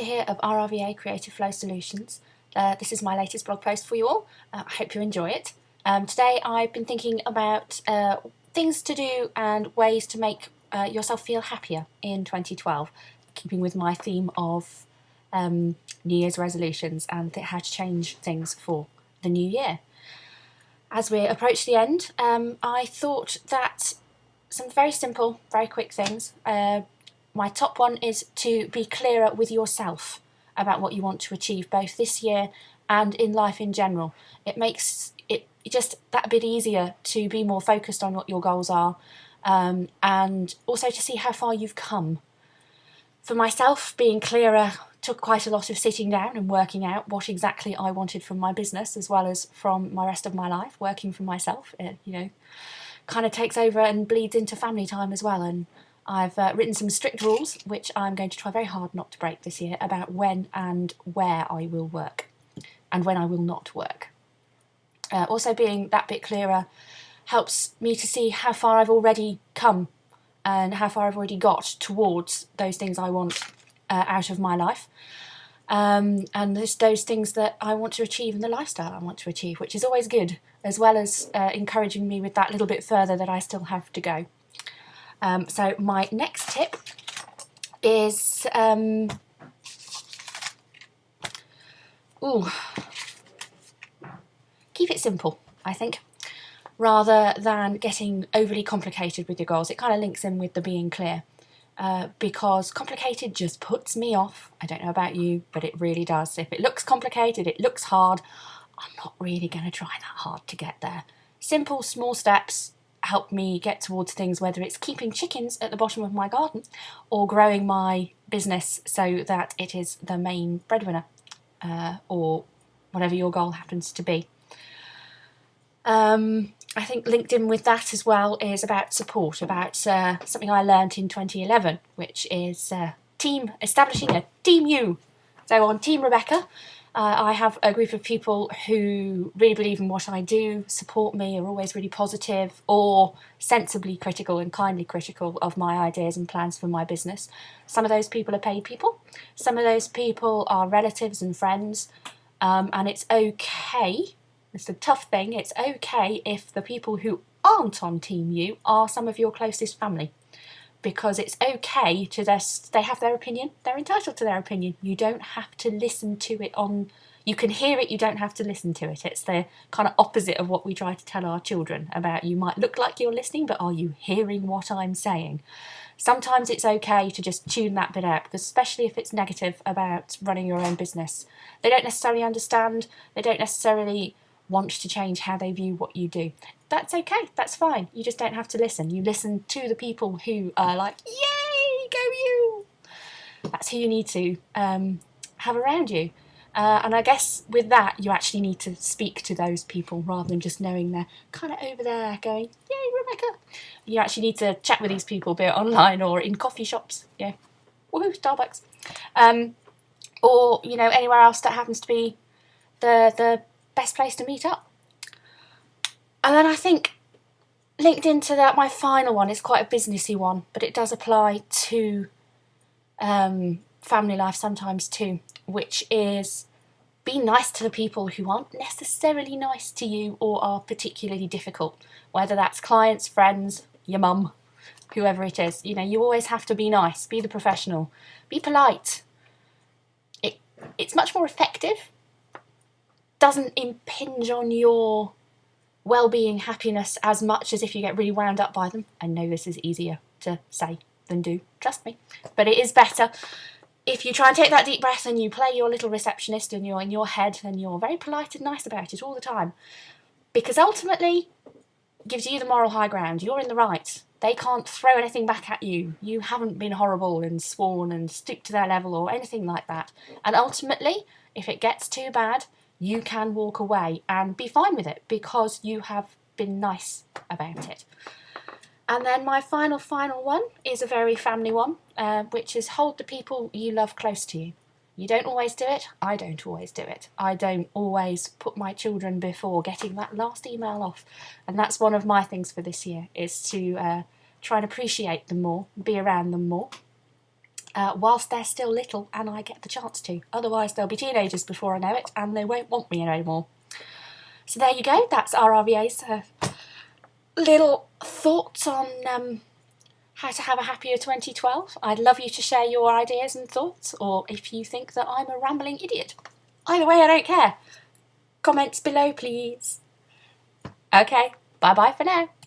Here of RRVA Creative Flow Solutions. This is my latest blog post for you all. I hope you enjoy it. Today I've been thinking about things to do and ways to make yourself feel happier in 2012, keeping with my theme of New Year's resolutions and how to change things for the new year. As we approach the end, I thought that some very simple, very quick things. My top one is to be clearer with yourself about what you want to achieve both this year and in life in general. It makes it just that bit easier to be more focused on what your goals are, and also to see how far you've come. For myself, being clearer took quite a lot of sitting down and working out what exactly I wanted from my business as well as from my rest of my life, working for myself. Kind of takes over and bleeds into family time as well, and I've written some strict rules, which I'm going to try very hard not to break this year, about when and where I will work and when I will not work. Also being that bit clearer helps me to see how far I've already come and how far I've already got towards those things I want out of my life. And those things that I want to achieve and the lifestyle I want to achieve, which is always good, as well as encouraging me with that little bit further that I still have to go. So my next tip is keep it simple, I think, rather than getting overly complicated with your goals. It kind of links in with the being clear, because complicated just puts me off. I don't know about you, but it really does. If it looks complicated, it looks hard, I'm not really going to try that hard to get there. Simple, small steps help me get towards things, whether it's keeping chickens at the bottom of my garden or growing my business so that it is the main breadwinner, or whatever your goal happens to be. I think linked in with that as well is about support, about something I learned in 2011, which is establishing a Team You. So on Team Rebekah, I have a group of people who really believe in what I do, support me, are always really positive or sensibly critical and kindly critical of my ideas and plans for my business. Some of those people are paid people. Some of those people are relatives and friends. And it's okay, it's the tough thing, it's okay if the people who aren't on Team You are some of your closest family. Because it's okay to they have their opinion, they're entitled to their opinion. You don't have to listen to it you can hear it, you don't have to listen to it. It's the kind of opposite of what we try to tell our children about, you might look like you're listening, but are you hearing what I'm saying? Sometimes it's okay to just tune that bit out, because especially if it's negative about running your own business. They don't necessarily understand, they don't necessarily want to change how they view what you do. That's okay, that's fine. You just don't have to listen. You listen to the people who are like, yay, go you! That's who you need to have around you. And I guess with that, you actually need to speak to those people rather than just knowing they're kind of over there going, yay, Rebekah. You actually need to chat with these people, be it online or in coffee shops. Yeah, woohoo, Starbucks. Or, anywhere else that happens to be the best place to meet up. And then I think linked into that, my final one is quite a businessy one, but it does apply to family life sometimes too, which is be nice to the people who aren't necessarily nice to you or are particularly difficult, whether that's clients, friends, your mum, whoever it is. You always have to be nice, be the professional, be polite. It's much more effective, doesn't impinge on your well-being, happiness as much as if you get really wound up by them. I know this is easier to say than do, trust me, but it is better if you try and take that deep breath and you play your little receptionist and you're in your head and you're very polite and nice about it all the time, because ultimately it gives you the moral high ground. You're in the right. They can't throw anything back at you. You haven't been horrible and sworn and stooped to their level or anything like that. And ultimately, if it gets too bad, you can walk away and be fine with it because you have been nice about it. And then my final one is a very family one, which is hold the people you love close to you. You don't always do it. I don't always do it. I don't always put my children before getting that last email off. And that's one of my things for this year, is to try and appreciate them more, be around them more. whilst they're still little and I get the chance to. Otherwise they'll be teenagers before I know it and they won't want me anymore. So there you go, that's RRVA's little thoughts on how to have a happier 2012. I'd love you to share your ideas and thoughts, or if you think that I'm a rambling idiot. Either way, I don't care. Comments below, please. Okay, bye-bye for now.